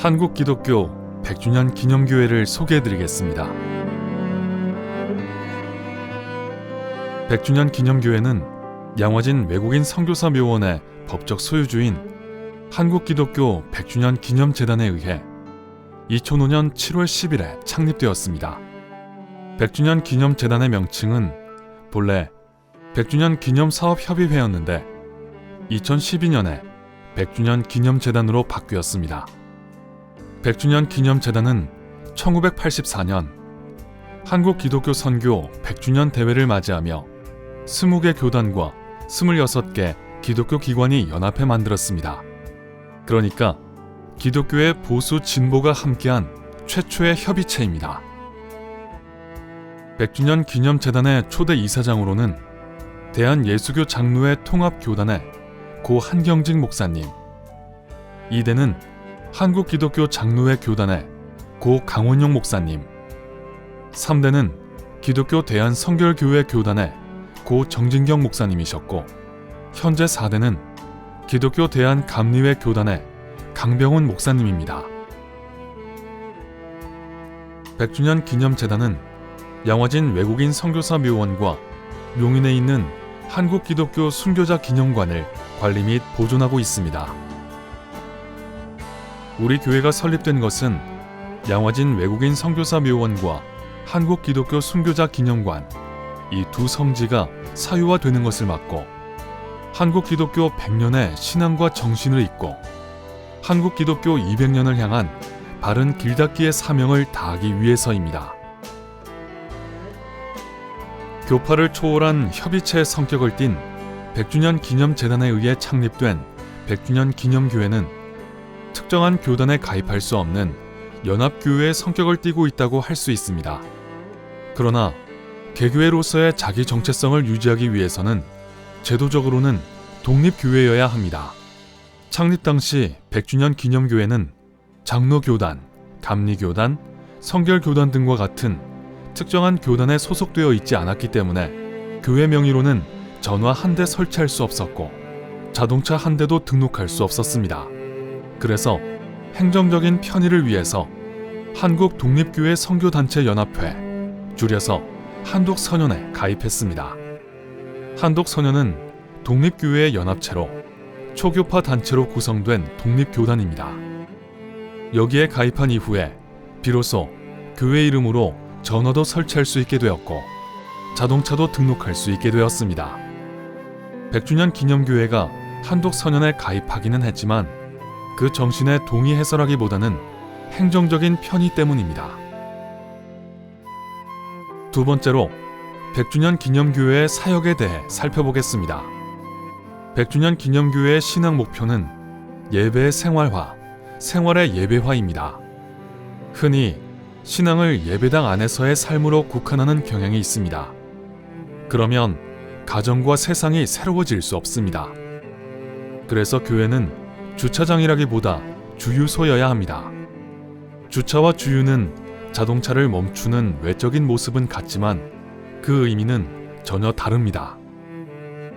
한국기독교 100주년 기념교회를 소개해드리겠습니다. 100주년 기념교회는 양화진 외국인 선교사 묘원의 법적 소유주인 한국기독교 100주년 기념재단에 의해 2005년 7월 10일에 창립되었습니다. 100주년 기념재단의 명칭은 본래 100주년 기념사업협의회였는데 2012년에 100주년 기념재단으로 바뀌었습니다. 100주년 기념재단은 1984년 한국기독교 선교 100주년 대회를 맞이하며 20개 교단과 26개 기독교 기관이 연합해 만들었습니다. 그러니까 기독교의 보수 진보가 함께한 최초의 협의체입니다. 100주년 기념재단의 초대 이사장으로는 대한예수교 장로회 통합교단의 고 한경직 목사님, 2대는 한국기독교 장로회 교단의 고 강원용 목사님, 3대는 기독교 대한성결교회 교단의 고 정진경 목사님이셨고, 현재 4대는 기독교 대한감리회 교단의 강병훈 목사님입니다. 100주년 기념재단은 양화진 외국인 선교사 묘원과 용인에 있는 한국기독교 순교자 기념관을 관리 및 보존하고 있습니다. 우리 교회가 설립된 것은 양화진 외국인 선교사 묘원과 한국기독교 순교자 기념관, 이 두 성지가 사유화되는 것을 막고 한국기독교 100년의 신앙과 정신을 잇고 한국기독교 200년을 향한 바른 길닫기의 사명을 다하기 위해서입니다. 교파를 초월한 협의체의 성격을 띤 100주년 기념재단에 의해 창립된 100주년 기념교회는 특정한 교단에 가입할 수 없는 연합교회의 성격을 띠고 있다고 할 수 있습니다. 그러나 개교회로서의 자기 정체성을 유지하기 위해서는 제도적으로는 독립교회여야 합니다. 창립 당시 100주년 기념교회는 장로교단, 감리교단, 성결교단 등과 같은 특정한 교단에 소속되어 있지 않았기 때문에 교회 명의로는 전화 한 대 설치할 수 없었고 자동차 한 대도 등록할 수 없었습니다. 그래서 행정적인 편의를 위해서 한국독립교회 선교단체연합회, 줄여서 한독선연에 가입했습니다. 한독선연은 독립교회의 연합체로 초교파 단체로 구성된 독립교단입니다. 여기에 가입한 이후에 비로소 교회 이름으로 전화도 설치할 수 있게 되었고 자동차도 등록할 수 있게 되었습니다. 100주년 기념교회가 한독선연에 가입하기는 했지만 그 정신에 동의해서라기보다는 행정적인 편의 때문입니다. 두 번째로 100주년 기념교회의 사역에 대해 살펴보겠습니다. 100주년 기념교회의 신앙 목표는 예배의 생활화, 생활의 예배화입니다. 흔히 신앙을 예배당 안에서의 삶으로 국한하는 경향이 있습니다. 그러면 가정과 세상이 새로워질 수 없습니다. 그래서 교회는 주차장이라기보다 주유소여야 합니다. 주차와 주유는 자동차를 멈추는 외적인 모습은 같지만 그 의미는 전혀 다릅니다.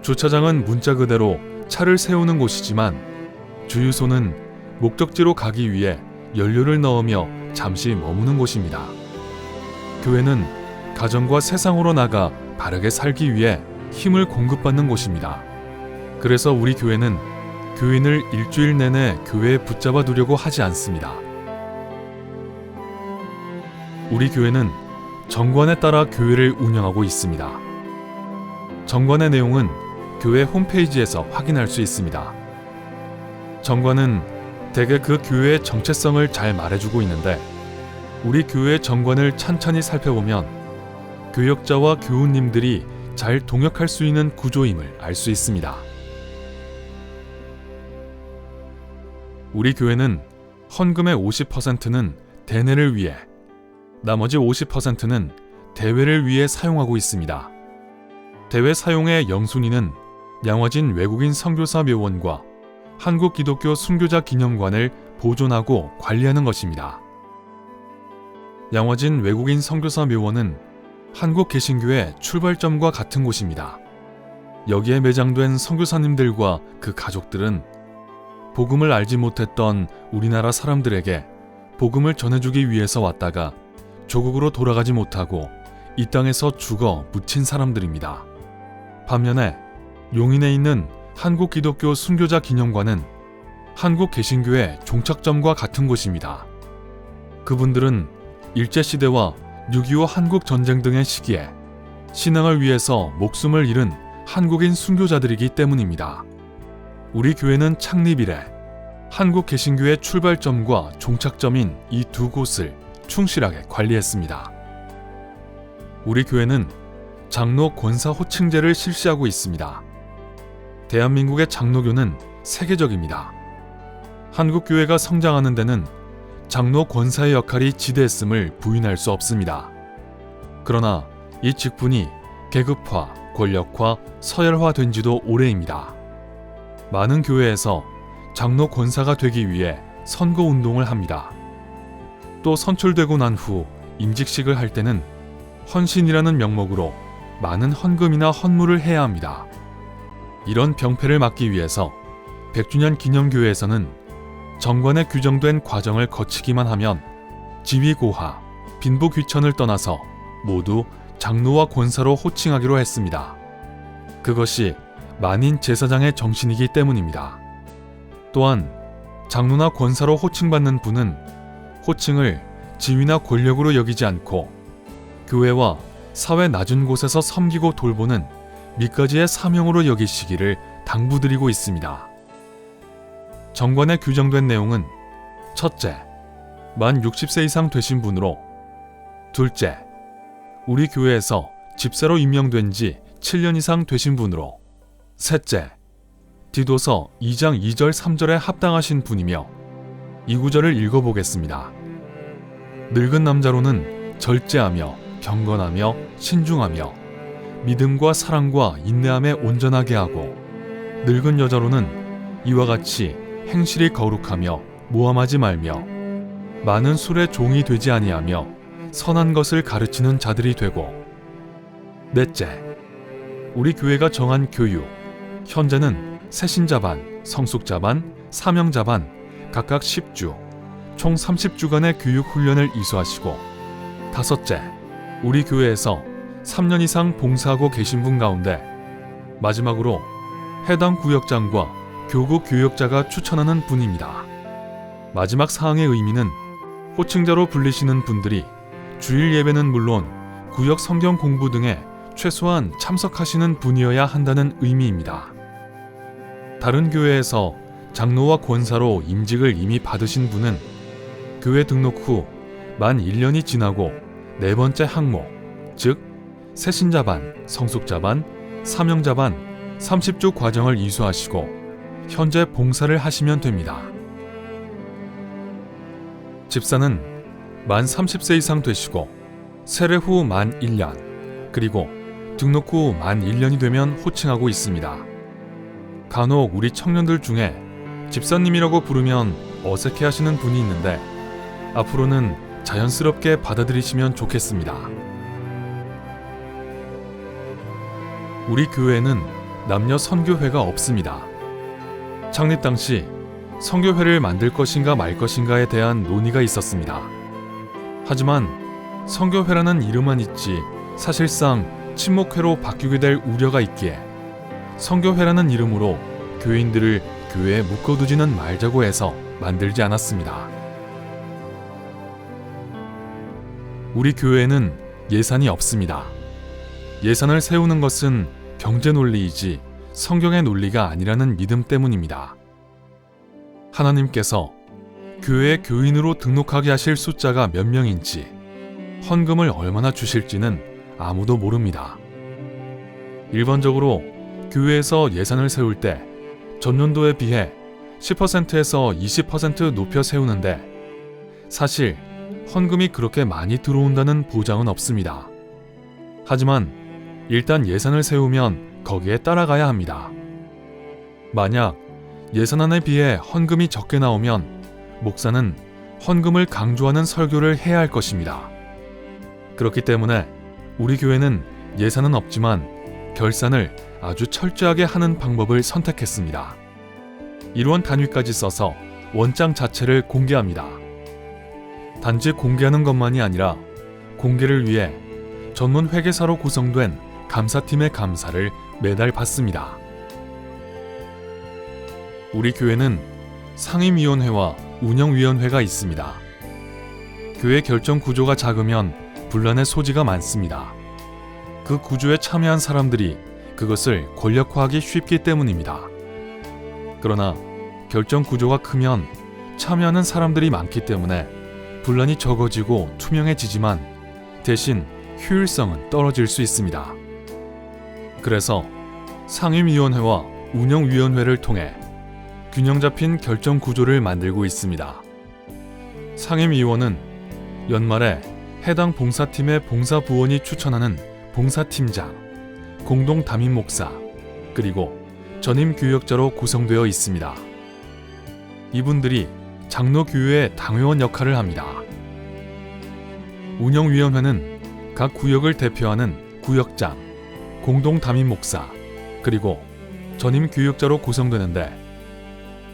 주차장은 문자 그대로 차를 세우는 곳이지만 주유소는 목적지로 가기 위해 연료를 넣으며 잠시 머무는 곳입니다. 교회는 가정과 세상으로 나가 바르게 살기 위해 힘을 공급받는 곳입니다. 그래서 우리 교회는 교인을 일주일 내내 교회에 붙잡아 두려고 하지 않습니다. 우리 교회는 정관에 따라 교회를 운영하고 있습니다. 정관의 내용은 교회 홈페이지에서 확인할 수 있습니다. 정관은 대개 그 교회의 정체성을 잘 말해주고 있는데 우리 교회의 정관을 찬찬히 살펴보면 교역자와 교우님들이 잘 동역할 수 있는 구조임을 알 수 있습니다. 우리 교회는 헌금의 50%는 대내를 위해, 나머지 50%는 대회를 위해 사용하고 있습니다. 대회 사용의 영순위는 양화진 외국인 선교사 묘원과 한국기독교 순교자 기념관을 보존하고 관리하는 것입니다. 양화진 외국인 선교사 묘원은 한국 개신교의 출발점과 같은 곳입니다. 여기에 매장된 선교사님들과 그 가족들은 복음을 알지 못했던 우리나라 사람들에게 복음을 전해주기 위해서 왔다가 조국으로 돌아가지 못하고 이 땅에서 죽어 묻힌 사람들입니다. 반면에 용인에 있는 한국기독교 순교자 기념관은 한국개신교의 종착점과 같은 곳입니다. 그분들은 일제시대와 6.25 한국전쟁 등의 시기에 신앙을 위해서 목숨을 잃은 한국인 순교자들이기 때문입니다. 우리 교회는 창립 이래 한국개신교의 출발점과 종착점인 이 두 곳을 충실하게 관리했습니다. 우리 교회는 장로 권사 호칭제를 실시하고 있습니다. 대한민국의 장로교는 세계적입니다. 한국교회가 성장하는 데는 장로 권사의 역할이 지대했음을 부인할 수 없습니다. 그러나 이 직분이 계급화, 권력화, 서열화된 지도 오래입니다. 많은 교회에서 장로 권사가 되기 위해 선거운동을 합니다. 또 선출되고 난 후 임직식을 할 때는 헌신이라는 명목으로 많은 헌금이나 헌물을 해야 합니다. 이런 병폐를 막기 위해서 100주년 기념교회에서는 정관에 규정된 과정을 거치기만 하면 지위고하, 빈부귀천을 떠나서 모두 장로와 권사로 호칭하기로 했습니다. 그것이 만인 제사장의 정신이기 때문입니다. 또한 장로나 권사로 호칭받는 분은 호칭을 지위나 권력으로 여기지 않고 교회와 사회 낮은 곳에서 섬기고 돌보는 밑가지의 사명으로 여기시기를 당부드리고 있습니다. 정관에 규정된 내용은 첫째, 만 60세 이상 되신 분으로, 둘째, 우리 교회에서 집사로 임명된 지 7년 이상 되신 분으로, 셋째, 디도서 2장 2절 3절에 합당하신 분이며, 이 구절을 읽어보겠습니다. 늙은 남자로는 절제하며 경건하며 신중하며 믿음과 사랑과 인내함에 온전하게 하고, 늙은 여자로는 이와 같이 행실이 거룩하며 모함하지 말며 많은 술에 종이 되지 아니하며 선한 것을 가르치는 자들이 되고, 넷째, 우리 교회가 정한 교육, 현재는 새신자반, 성숙자반, 사명자반 각각 10주, 총 30주간의 교육 훈련을 이수하시고, 다섯째, 우리 교회에서 3년 이상 봉사하고 계신 분 가운데 마지막으로 해당 구역장과 교구 교역자가 추천하는 분입니다. 마지막 사항의 의미는 호칭자로 불리시는 분들이 주일 예배는 물론 구역 성경 공부 등에 최소한 참석하시는 분이어야 한다는 의미입니다. 다른 교회에서 장로와 권사로 임직을 이미 받으신 분은 교회 등록 후 만 1년이 지나고 네 번째 항목, 즉 새신자반, 성숙자반, 사명자반 30주 과정을 이수하시고 현재 봉사를 하시면 됩니다. 집사는 만 30세 이상 되시고 세례 후 만 1년, 그리고 등록 후 만 1년이 되면 호칭하고 있습니다. 간혹 우리 청년들 중에 집사님이라고 부르면 어색해하시는 분이 있는데 앞으로는 자연스럽게 받아들이시면 좋겠습니다. 우리 교회에는 남녀 선교회가 없습니다. 창립 당시 선교회를 만들 것인가 말 것인가에 대한 논의가 있었습니다. 하지만 선교회라는 이름만 있지 사실상 친목회로 바뀌게 될 우려가 있기에 선교회라는 이름으로 교인들을 교회에 묶어두지는 말자고 해서 만들지 않았습니다. 우리 교회에는 예산이 없습니다. 예산을 세우는 것은 경제 논리이지 성경의 논리가 아니라는 믿음 때문입니다. 하나님께서 교회에 교인으로 등록하게 하실 숫자가 몇 명인지, 헌금을 얼마나 주실지는 아무도 모릅니다. 일반적으로 교회에서 예산을 세울 때 전년도에 비해 10%에서 20% 높여 세우는데 사실 헌금이 그렇게 많이 들어온다는 보장은 없습니다. 하지만 일단 예산을 세우면 거기에 따라가야 합니다. 만약 예산안에 비해 헌금이 적게 나오면 목사는 헌금을 강조하는 설교를 해야 할 것입니다. 그렇기 때문에 우리 교회는 예산은 없지만 결산을 아주 철저하게 하는 방법을 선택했습니다. 1원 단위까지 써서 원장 자체를 공개합니다. 단지 공개하는 것만이 아니라 공개를 위해 전문 회계사로 구성된 감사팀의 감사를 매달 받습니다. 우리 교회는 상임위원회와 운영위원회가 있습니다. 교회 결정 구조가 작으면 분란의 소지가 많습니다. 그 구조에 참여한 사람들이 그것을 권력화하기 쉽기 때문입니다. 그러나 결정 구조가 크면 참여하는 사람들이 많기 때문에 분란이 적어지고 투명해지지만 대신 효율성은 떨어질 수 있습니다. 그래서 상임위원회와 운영위원회를 통해 균형 잡힌 결정 구조를 만들고 있습니다. 상임위원은 연말에 해당 봉사팀의 봉사부원이 추천하는 봉사팀장, 공동 담임 목사, 그리고 전임 교역자로 구성되어 있습니다. 이분들이 장로교회의 당회원 역할을 합니다. 운영위원회는 각 구역을 대표하는 구역장, 공동 담임 목사, 그리고 전임 교역자로 구성되는데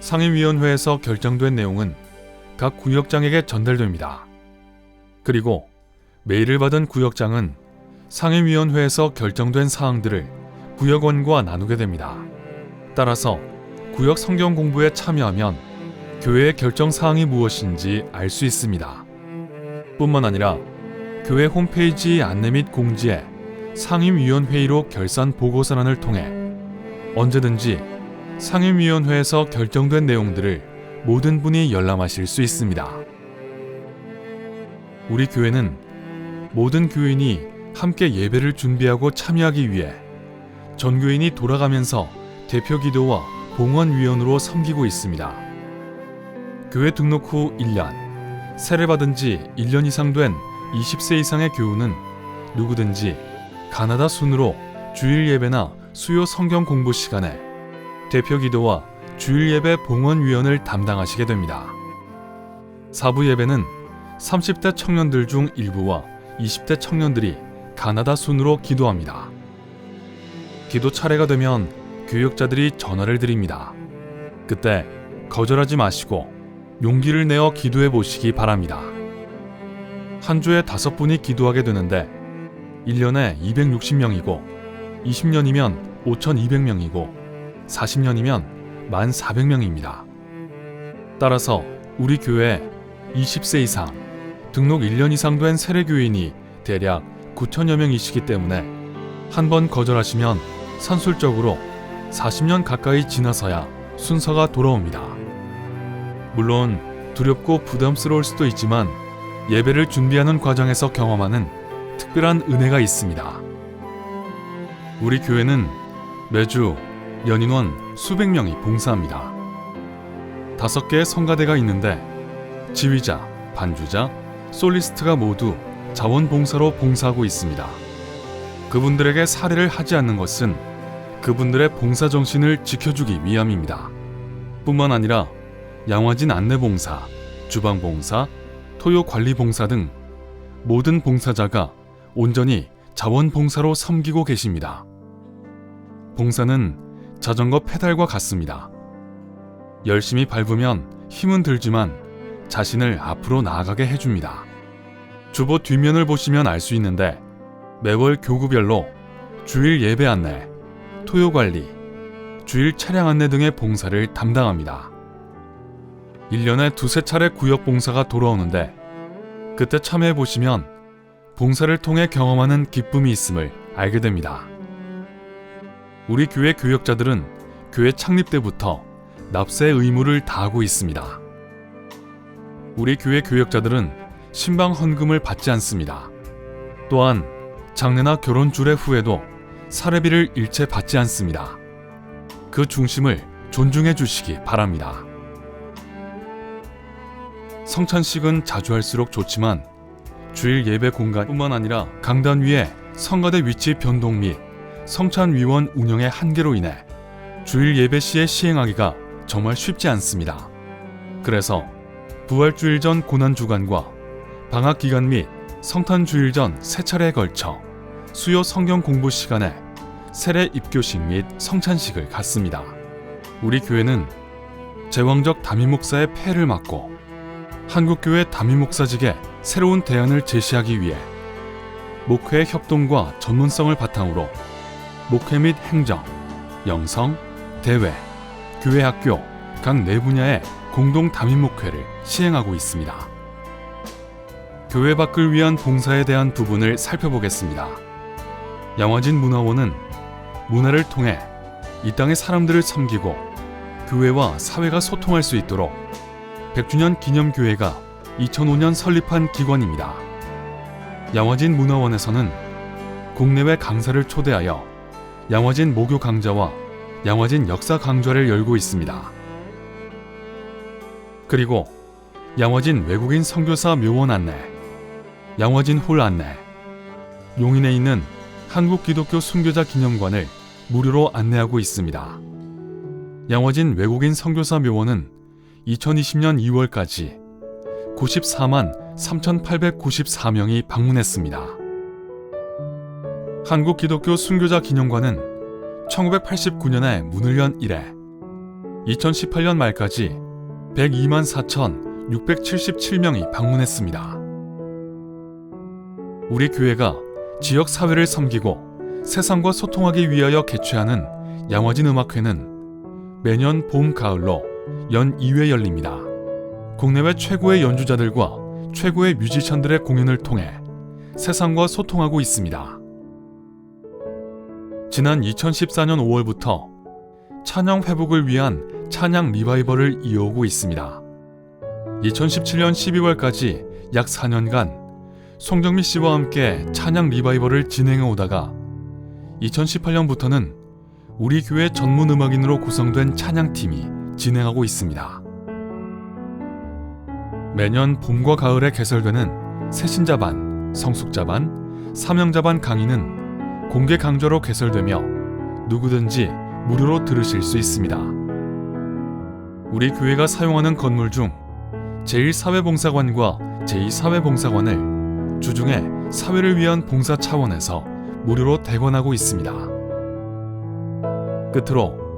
상임위원회에서 결정된 내용은 각 구역장에게 전달됩니다. 그리고 메일을 받은 구역장은 상임위원회에서 결정된 사항들을 구역원과 나누게 됩니다. 따라서 구역 성경 공부에 참여하면 교회의 결정 사항이 무엇인지 알 수 있습니다. 뿐만 아니라 교회 홈페이지 안내 및 공지에 상임위원회의로 결산 보고서란을 통해 언제든지 상임위원회에서 결정된 내용들을 모든 분이 열람하실 수 있습니다. 우리 교회는 모든 교인이 함께 예배를 준비하고 참여하기 위해 전교인이 돌아가면서 대표기도와 봉헌위원으로 섬기고 있습니다. 교회 등록 후 1년, 세례받은 지 1년 이상 된 20세 이상의 교우는 누구든지 가나다 순으로 주일 예배나 수요 성경 공부 시간에 대표기도와 주일 예배 봉헌위원을 담당하시게 됩니다. 사부 예배는 30대 청년들 중 일부와 20대 청년들이 가나다 순으로 기도합니다. 기도 차례가 되면 교역자들이 전화를 드립니다. 그때 거절하지 마시고 용기를 내어 기도해 보시기 바랍니다. 한 주에 5분이 기도하게 되는데 1년에 260명이고 20년이면 5,200명이고 40년이면 1,400명입니다. 따라서 우리 교회에 20세 이상, 등록 1년 이상 된 세례교인이 대략 9,000여 명이시기 때문에 한 번 거절하시면 산술적으로 40년 가까이 지나서야 순서가 돌아옵니다. 물론 두렵고 부담스러울 수도 있지만 예배를 준비하는 과정에서 경험하는 특별한 은혜가 있습니다. 우리 교회는 매주 연인원 수백 명이 봉사합니다. 5개의 성가대가 있는데 지휘자, 반주자, 솔리스트가 모두 자원봉사로 봉사하고 있습니다. 그분들에게 살해를 하지 않는 것은 그분들의 봉사정신을 지켜주기 위함입니다. 뿐만 아니라 양화진 안내봉사, 주방봉사, 토요관리봉사 등 모든 봉사자가 온전히 자원봉사로 섬기고 계십니다. 봉사는 자전거 페달과 같습니다. 열심히 밟으면 힘은 들지만 자신을 앞으로 나아가게 해줍니다. 주보 뒷면을 보시면 알 수 있는데 매월 교구별로 주일 예배 안내, 토요관리, 주일 차량 안내 등의 봉사를 담당합니다. 1년에 2~3차례 구역 봉사가 돌아오는데 그때 참여해보시면 봉사를 통해 경험하는 기쁨이 있음을 알게 됩니다. 우리 교회 교역자들은 교회 창립 때부터 납세의 의무를 다하고 있습니다. 우리 교회 교역자들은 신방 헌금을 받지 않습니다. 또한 장례나 결혼 주례 후에도 사례비를 일체 받지 않습니다. 그 중심을 존중해 주시기 바랍니다. 성찬식은 자주 할수록 좋지만 주일 예배 공간뿐만 아니라 강단 위에 성가대 위치 변동 및 성찬위원 운영의 한계로 인해 주일 예배 시에 시행하기가 정말 쉽지 않습니다. 그래서 부활주일 전 고난주간과 방학기간 및 성탄주일 전 3차례에 걸쳐 수요 성경 공부 시간에 세례 입교식 및 성찬식을 갖습니다. 우리 교회는 제왕적 담임 목사의 폐를 막고 한국교회 담임 목사직에 새로운 대안을 제시하기 위해 목회 협동과 전문성을 바탕으로 목회 및 행정, 영성, 대회, 교회 학교 각 네 분야의 공동 담임 목회를 시행하고 있습니다. 교회 밖을 위한 봉사에 대한 부분을 살펴보겠습니다. 양화진 문화원은 문화를 통해 이 땅의 사람들을 섬기고 교회와 사회가 소통할 수 있도록 100주년 기념교회가 2005년 설립한 기관입니다. 양화진 문화원에서는 국내외 강사를 초대하여 양화진 모교 강좌와 양화진 역사 강좌를 열고 있습니다. 그리고 양화진 외국인 선교사 묘원 안내, 양화진 홀 안내, 용인에 있는 한국기독교 순교자 기념관을 무료로 안내하고 있습니다. 양화진 외국인 선교사 묘원은 2020년 2월까지 94만 3,894명이 방문했습니다. 한국기독교 순교자 기념관은 1989년에 문을 연 이래 2018년 말까지 102만 4,677명이 방문했습니다. 우리 교회가 지역 사회를 섬기고 세상과 소통하기 위하여 개최하는 양화진 음악회는 매년 봄, 가을로 연 2회 열립니다. 국내외 최고의 연주자들과 최고의 뮤지션들의 공연을 통해 세상과 소통하고 있습니다. 지난 2014년 5월부터 찬양 회복을 위한 찬양 리바이벌을 이어오고 있습니다. 2017년 12월까지 약 4년간 송정미 씨와 함께 찬양 리바이벌을 진행해 오다가 2018년부터는 우리 교회 전문 음악인으로 구성된 찬양팀이 진행하고 있습니다. 매년 봄과 가을에 개설되는 새신자반, 성숙자반, 사명자반 강의는 공개 강좌로 개설되며 누구든지 무료로 들으실 수 있습니다. 우리 교회가 사용하는 건물 중 제1사회봉사관과 제2사회봉사관을 주중에 사회를 위한 봉사 차원에서 무료로 대관하고 있습니다. 끝으로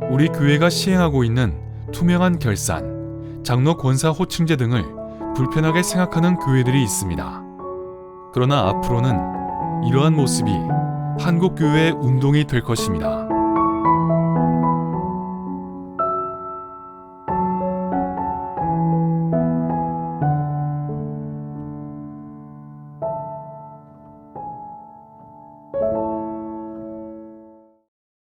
우리 교회가 시행하고 있는 투명한 결산, 장로 권사 호칭제 등을 불편하게 생각하는 교회들이 있습니다. 그러나 앞으로는 이러한 모습이 한국교회의 운동이 될 것입니다.